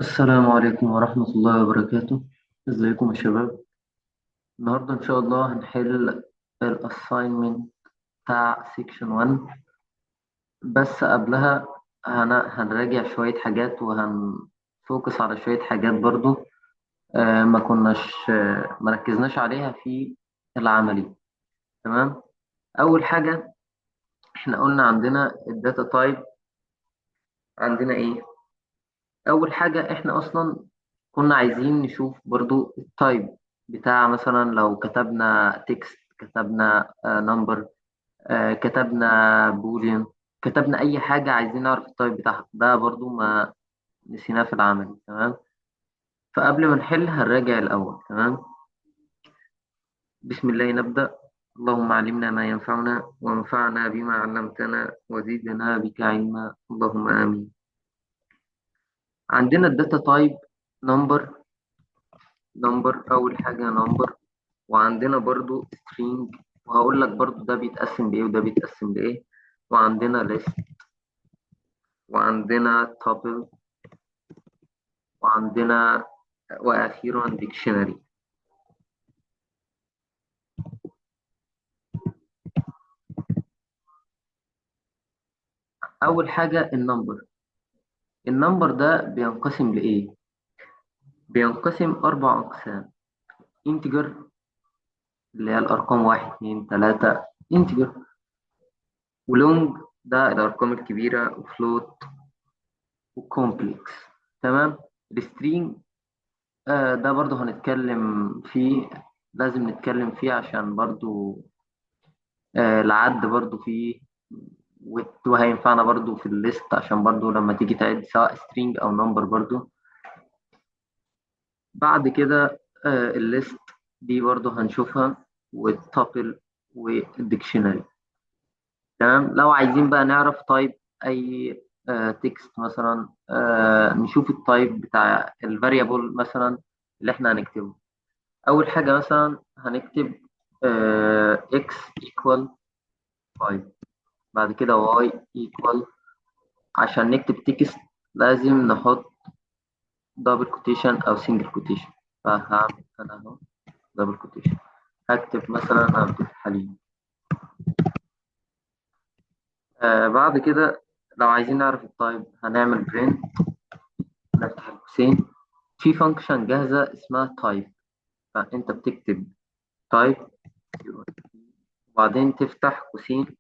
السلام عليكم ورحمة الله وبركاته. ازيكم يا شباب؟ النهاردة إن شاء الله هنحل الأساينمنت بتاع سيكشن 1. بس قبلها هنراجع شوية حاجات وهنفوكس على شوية حاجات برضو. ما كناش مركزناش عليها في العملي. تمام. أول حاجة احنا قلنا عندنا الداتا تايب. عندنا ايه؟ أول حاجة احنا أصلا كنا عايزين نشوف برضو التايب بتاع، مثلا لو كتبنا تكست، كتبنا نمبر، كتبنا بوليان، كتبنا أي حاجة، عايزين نعرف التايب بتاعها. ده برضو ما نسيناه في العمل. تمام. فقبل ما نحل هنراجع الأول. تمام. بسم الله نبدأ. اللهم علمنا ما ينفعنا وانفعنا بما علمتنا وزدنا بك علما، اللهم آمين. عندنا الداتا تايب نمبر. أول حاجة نمبر. وعندنا برضو string، وهقول لك برضو ده بيتقسم بإيه وده بيتقسم بإيه. وعندنا list، وعندنا tuple، وعندنا وأخيرا dictionary. أول حاجة النمبر. النمبر ده بينقسم لإيه؟ بينقسم أربع أقسام: integer اللي هي الأرقام واحد اتنين تلاتة، integer. ولونج ده الأرقام الكبيرة، وفلوت، وكومبلكس. تمام. السترينج ده برضو هنتكلم فيه، لازم نتكلم فيه عشان برضو العد برضو فيه، وهينفعنا برضو في الليست عشان برضو لما تيجي تعد سواء string أو number برضو. بعد كده الليست دي برضو هنشوفها، والتابل، والديكشنري. تمام. لو عايزين بقى نعرف تايب أي تكست مثلا، نشوف التايب بتاع الفاريبل مثلا اللي احنا هنكتبه. أول حاجة مثلا هنكتب x equal 5. بعد كده y equal. عشان نكتب تكست لازم نحط دبل كوتيشن أو سنجل كوتيشن. فهعمل أنا أهو دبل كوتيشن. هكتب مثلا عبد الحليم. بعد كده لو عايزين نعرف التايب هنعمل برنت، نفتح القوسين. في فانكشن جاهزة اسمها تايب، فأنت بتكتب تايب وبعدين تفتح قوسين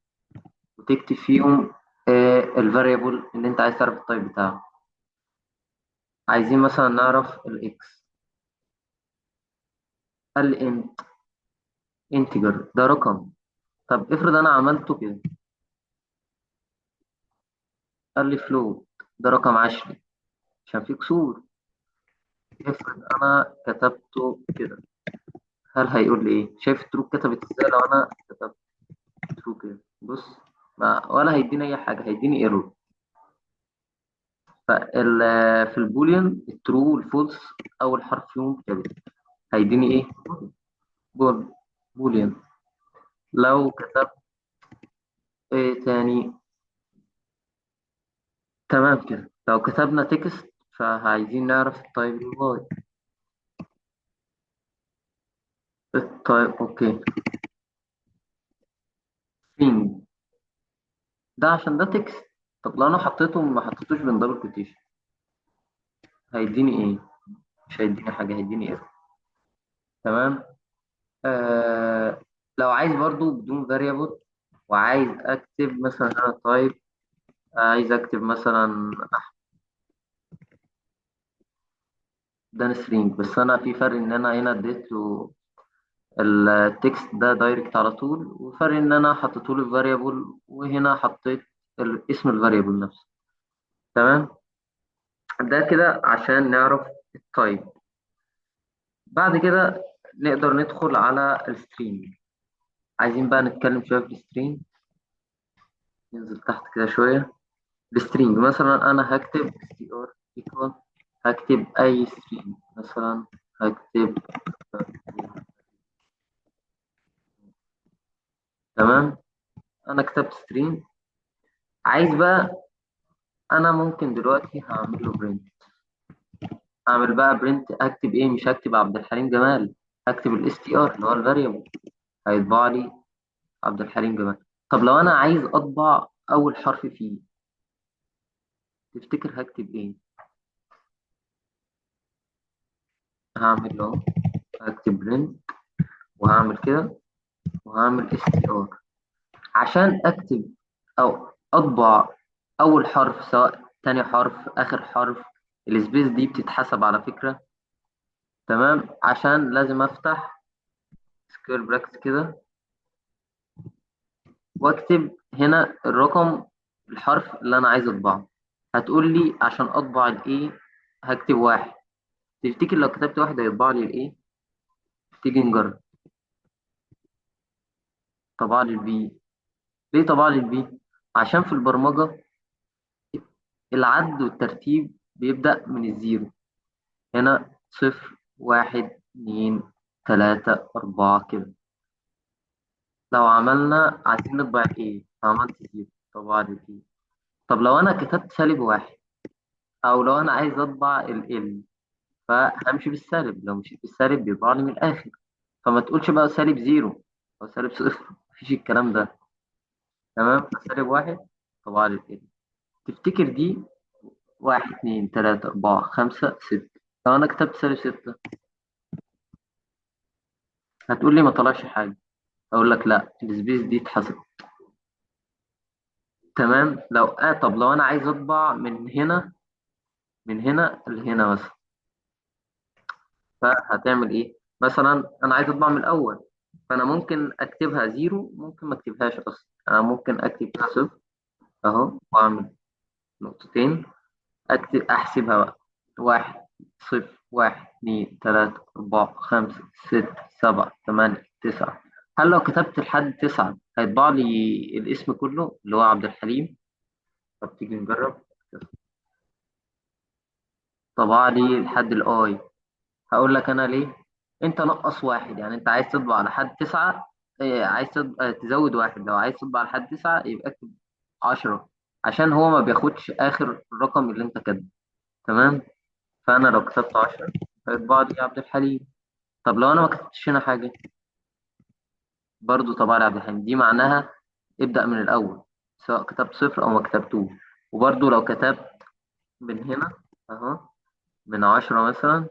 وتكتب فيهم الفاريبل اللي انت عايز تعرف التايب بتاعه. عايزين مثلا نعرف الاكس. قال لي انتجر ده رقم. طب افرض انا عملته كده. قال لي فلوت ده رقم عشري عشان في كسور. افرض انا كتبته كده، هل هيقول لي ايه؟ شايف الترو كتبت ازاي لو انا كتبت ترو كده؟ بص، ما ولا هيديني اي حاجه، هيديني ايرور. في البوليان الترو والفولس اول حرف فيهم كده هيديني ايه؟ بول بوليان. لو كتبت ايه تاني؟ تمام كده. لو كتبنا تكست فعايزين نعرف التايب الواي. التايب اوكي. string ده عشان ده تكست. طب لو انا حطيته ما حطيتوش بين دبل كوتيشن هيديني ايه؟ مش هيديني حاجه، هيديني ايرور. تمام. آه لو عايز برضو بدون فاريبل وعايز اكتب مثلا هنا تايب، عايز اكتب مثلا ده string، بس انا في فرق ان انا هنا اديت له التكست ده دايركت على طول، وفرق ان انا حطيته له فاريبل وهنا حطيت اسم الفاريبل نفسه. تمام. ده كده عشان نعرف التايب. بعد كده نقدر ندخل على السترينج. عايزين بقى نتكلم شويه في السترينج. ننزل تحت كده شويه. السترينج مثلا انا هكتب str equal، هكتب اي سترينج مثلا، هكتب. تمام. انا كتبت سترينج. عايز بقى، انا ممكن دلوقتي هعمل له برنت. اعمل بقى برنت، اكتب ايه؟ مش هكتب عبد الحليم جمال، هكتب الاس تي ار اللي هو الفاريبل، هيطبع لي عبد الحليم جمال. طب لو انا عايز اطبع اول حرف فيه، تفتكر هكتب ايه؟ هعمل له، هكتب برنت، وهعمل كده، وهعمل اس تي ار عشان اكتب او اطبع اول حرف، سواء تاني حرف اخر حرف. السبيس دي بتتحسب على فكرة، تمام؟ عشان لازم افتح سكوير براكت كده، واكتب هنا الرقم، الحرف اللي انا عايز اطبعه. هتقول لي عشان اطبع الايه هكتب واحد، تفتكر لو كتبت واحد هيطبع لي الايه؟ تيجي نجرب. طبع لي البي. ليه طبع لي البي؟ عشان في البرمجة العد والترتيب بيبدأ من الزيرو. هنا صفر واحد اتنين تلاتة أربعة كده. لو عملنا عايزين نطبع ايه، عملت زيرو طبع لي ايه. طب لو انا كتبت سالب واحد، او لو انا عايز اطبع ال، فهمشي بالسالب، لو مشيت بالسالب بيطبع لي من الاخر. فما تقولش بقى سالب زيرو او سالب صفر، مفيش الكلام ده. تمام، سالب واحد طبع لي ال. تفتكر دي واحد اتنين تلاتة أربعة خمسة ستة، لو أنا كتبت سالب ستة هتقول لي ما طلعش حاجة. أقول لك لا، السبيس دي اتحسب. تمام. لو طب لو أنا عايز أطبع من هنا، من هنا لهنا مثلا، فهتعمل إيه؟ مثلا أنا عايز أطبع من الأول، فأنا ممكن أكتبها زيرو، ممكن ما أكتبهاش أصلا. أنا ممكن أكتب كده صفر أهو، وأعمل نقطتين، أكتب أحسبها بقى، واحد صفر واحد اتنين تلاتة أربعة خمسة ستة سبعة تمانية تسعة. هل لو كتبت لحد تسعة هيطبع لي الاسم كله اللي هو عبد الحليم؟ طب تيجي نجرب. طبع لي لحد الآي. هقول لك أنا ليه. أنت نقص واحد، يعني أنت عايز تطبع لحد تسعة، عايز تزود واحد. لو عايز تطبع لحد تسعة يبقى اكتب عشرة، عشان هو ما بياخدش آخر الرقم اللي أنت كاتبه. تمام. فأنا لو كتبت عشرة هيطبع لي عبد الحليم. طب لو انا ما كتبتش هنا حاجه، برضو طبعا عبد الحليم، دي معناها ابدا من الاول، سواء كتبت صفر او ما كتبتوش. وبرضو لو كتبت من هنا اهو، من عشرة مثلا،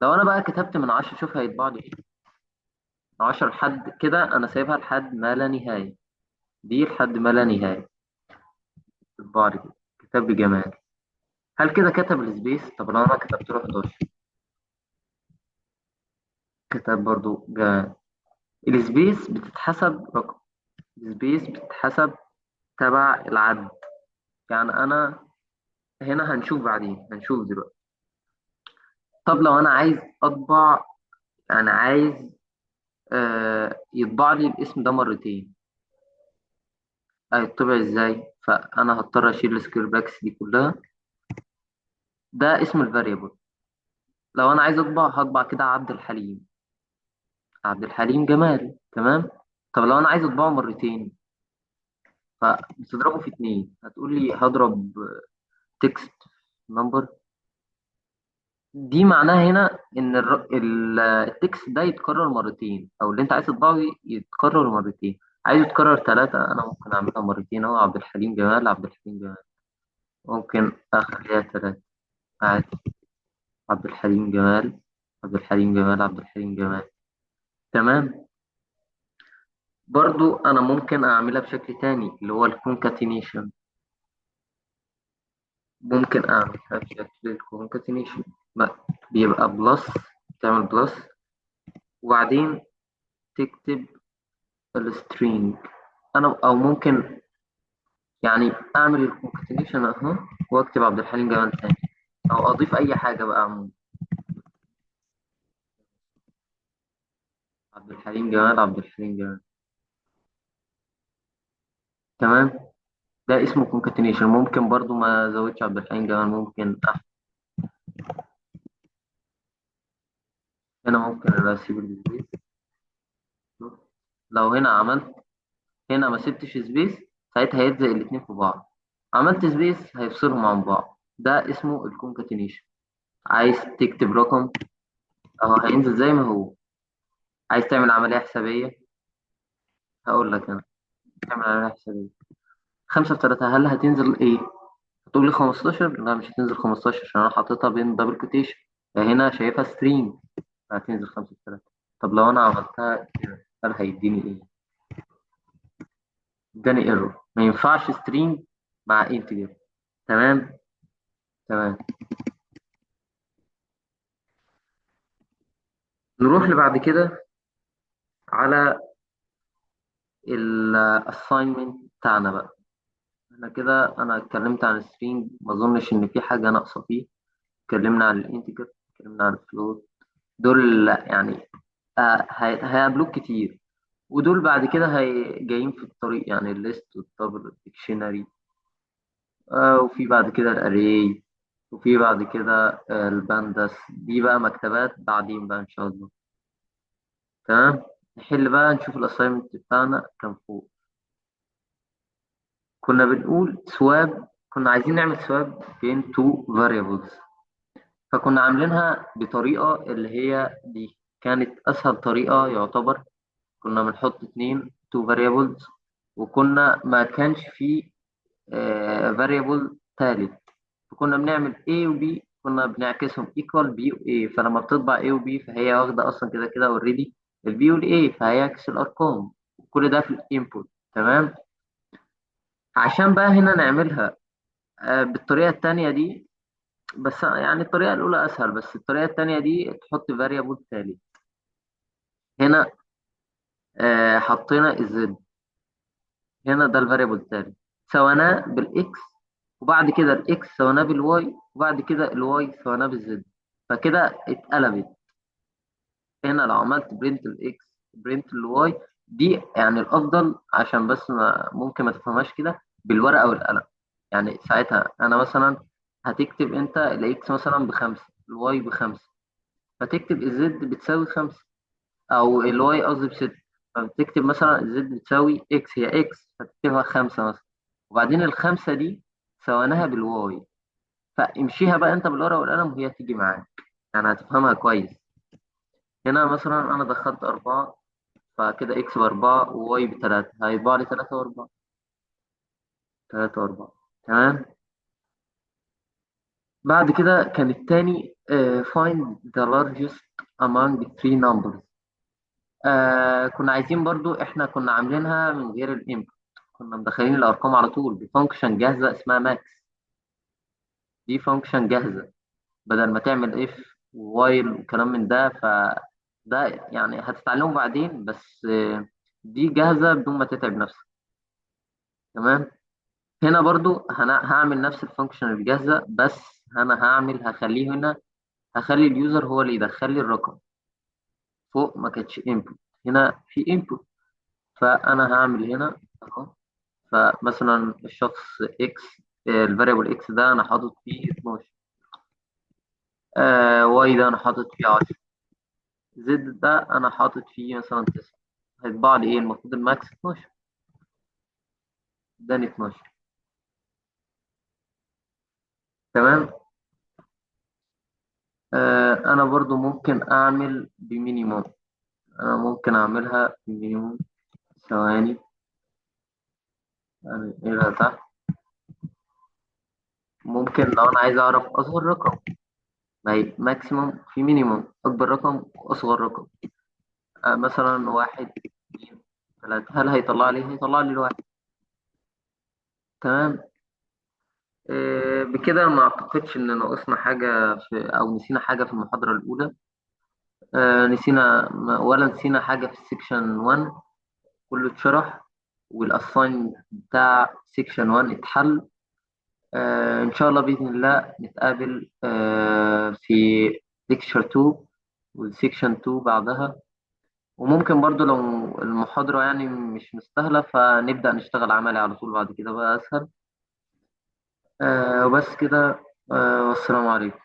لو انا بقى كتبت من عشرة شوف هيطبع لي ايه. من عشرة لحد كده انا سايبها لحد ما لا نهايه، دي لحد ما لا نهايه تطبع لي كده، كتاب بجمال. هل كده كتب السبيس؟ طب لو انا كتبت له 11 كتاب برضو جمال. السبيس بتتحسب رقم، السبيس بتتحسب تبع العد. يعني انا هنا هنشوف بعدين، هنشوف دلوقتي. طب لو انا عايز اطبع، انا عايز يطبع لي الاسم ده مرتين، هيطبع ازاي؟ فانا هضطر اشيل السكيور باكس دي كلها. ده اسم الفاريبل. لو انا عايز اطبع هطبع كده عبد الحليم، عبد الحليم جمال. تمام. طب لو انا عايز اطبعه مرتين، فبتضربه في اتنين، هتقول لي هضرب تكست نمبر. دي معناها هنا ان التكست ده يتكرر مرتين، او اللي انت عايز تطبعه يتكرر مرتين. عايز يتكرر ثلاثة، انا ممكن اعملها مرتين اهو، عبد الحليم جمال عبد الحليم جمال. ممكن اخليها ثلاثة عادي، عبد الحليم جمال عبد الحليم جمال عبد الحليم جمال. تمام. برضو انا ممكن اعملها بشكل تاني اللي هو الكونكاتينيشن، ممكن اعملها بشكل الكونكاتينيشن. بيبقى بلس، تعمل بلس وبعدين تكتب السترينج. انا او ممكن يعني اعمل الكونكاتينيشن اهو، واكتب عبد الحليم جمال تاني، او اضيف اي حاجه بقى عموما. عبد الحليم جمال عبد الحليم جمال. تمام. ده اسمه كونكاتينيشن. ممكن برضو ما ازودش عبد الحليم جمال، ممكن هنا ممكن أنا اسيب السبيس. لو هنا عملت، هنا ما سبتش سبيس، ساعتها هيلزق الاتنين في بعض. عملت سبيس هيفصلهم عن بعض، ده اسمه الكونكاتينيشن. عايز تكتب رقم اهو هينزل زي ما هو. عايز تعمل عملية حسابية، هقول لك انا. تعمل عملية حسابية 5 في 3، هل هتنزل ايه؟ هتقول لي 15؟ لا مش هتنزل 15 عشان انا حاططها بين دبل كوتيشن، هنا شايفها سترينج، هتنزل 5 في 3. طب لو انا عملتها كده هل هيديني ايه؟ اداني ايرور، ما ينفعش سترينج مع انتجر. تمام. تمام. نروح اللي بعد كده على الاساينمنت بتاعنا بقى. احنا كده انا اتكلمت عن السترينج، ما اظنش ان في حاجه ناقصه فيه. اتكلمنا عن الانتجر، اتكلمنا عن الفلوت. دول يعني هيقابلوك كتير. ودول بعد كده جايين في الطريق، يعني الليست والتابل والديكشنري. وفي بعد كده الاري، وفي بعد كده البانداس. دي بقى مكتبات بعدين بقى ان شاء الله. تمام. نحل بقى نشوف الاساينمنت بتاعنا كان فوق. كنا بنقول سواب، كنا عايزين نعمل سواب بين تو variables. فكنا عاملينها بطريقة اللي هي دي، كانت أسهل طريقة يعتبر. كنا بنحط اتنين تو variables، وكنا ما كانش فيه variable تالت. فكنا بنعمل A و B، كنا بنعكسهم equal B و A. فلما بتطبع A و B فهي واخدة أصلا كده كده already ال B وال A، فهيعكس الأرقام. كل ده في الانبوت. تمام. عشان بقى هنا نعملها بالطريقة التانية دي، بس يعني الطريقة الأولى أسهل، بس الطريقة التانية دي تحط variable تالت. هنا حطينا الزد، هنا ده الفاريبل التالت، سويناه بالإكس، وبعد كده الإكس سويناه بالواي، وبعد كده الواي سويناه بالزد. فكده اتقلبت. هنا لو عملت برنت الإكس برنت الواي، دي يعني الأفضل، عشان بس ما ممكن ما تفهمهاش كده بالورقة والقلم. يعني ساعتها أنا مثلا هتكتب أنت الإكس مثلا ب5، الواي ب5، فتكتب الزد بتساوي 5، او الواي قصدي ب6. فبتكتب مثلا الزد بتساوي اكس، هي اكس فتكتبها 5 مثلا، وبعدين ال5 دي سويناها بالواي. فامشيها بقى انت بالورقه والقلم وهي تيجي معاك، يعني هتفهمها كويس. هنا مثلا انا دخلت 4، فكده اكس ب4 وواي ب3، هيطبع لي 3 و4. 3 و4. تمام. بعد كده كان التاني find the largest among three numbers. كنا عايزين برضو، احنا كنا عاملينها من غير الانبوت، كنا مدخلين الارقام على طول بفانكشن جاهزه اسمها ماكس. دي فانكشن جاهزه، بدل ما تعمل اف ووايل وكلام من ده. ده يعني هتتعلمه بعدين، بس دي جاهزه بدون ما تتعب نفسك. تمام. هنا برضو هعمل نفس الفانكشن الجاهزه، بس انا هخليه هنا، هخلي اليوزر هو اللي يدخل لي الرقم. فوق ما كانتش انبوت، هنا في انبوت. فانا هعمل هنا اهو. فمثلا الشخص اكس، الفاريبل اكس ده انا حاطط فيه 12، واي ده انا حاطط فيه 10، زد ده انا حاطط فيه مثلا 9. هيطبع لي ايه؟ المفروض الماكس 12، اداني 12. تمام. انا برضو ممكن اعمل بمينيموم، انا ممكن اعملها بمينيموم. ثواني، يعني ايه ده تحت. ممكن لو انا عايز اعرف اصغر رقم، ما هي ماكسيموم في مينيموم، اكبر رقم واصغر رقم. مثلا 1 2 3، هل هيطلع لي؟ هيطلع لي الواحد. تمام. بكده ما اعتقدش ان ناقصنا حاجة او نسينا حاجة في المحاضرة الاولى. نسينا ولا نسينا حاجة في السكشن 1، كله اتشرح، والاساين بتاع سكشن 1 اتحل. ان شاء الله باذن الله نتقابل في ليكشر 2 والسكشن 2 بعدها. وممكن برضو لو المحاضرة يعني مش مستاهلة فنبدأ نشتغل عملي على طول بعد كده بقى أسهل. وبس كده. والسلام عليكم.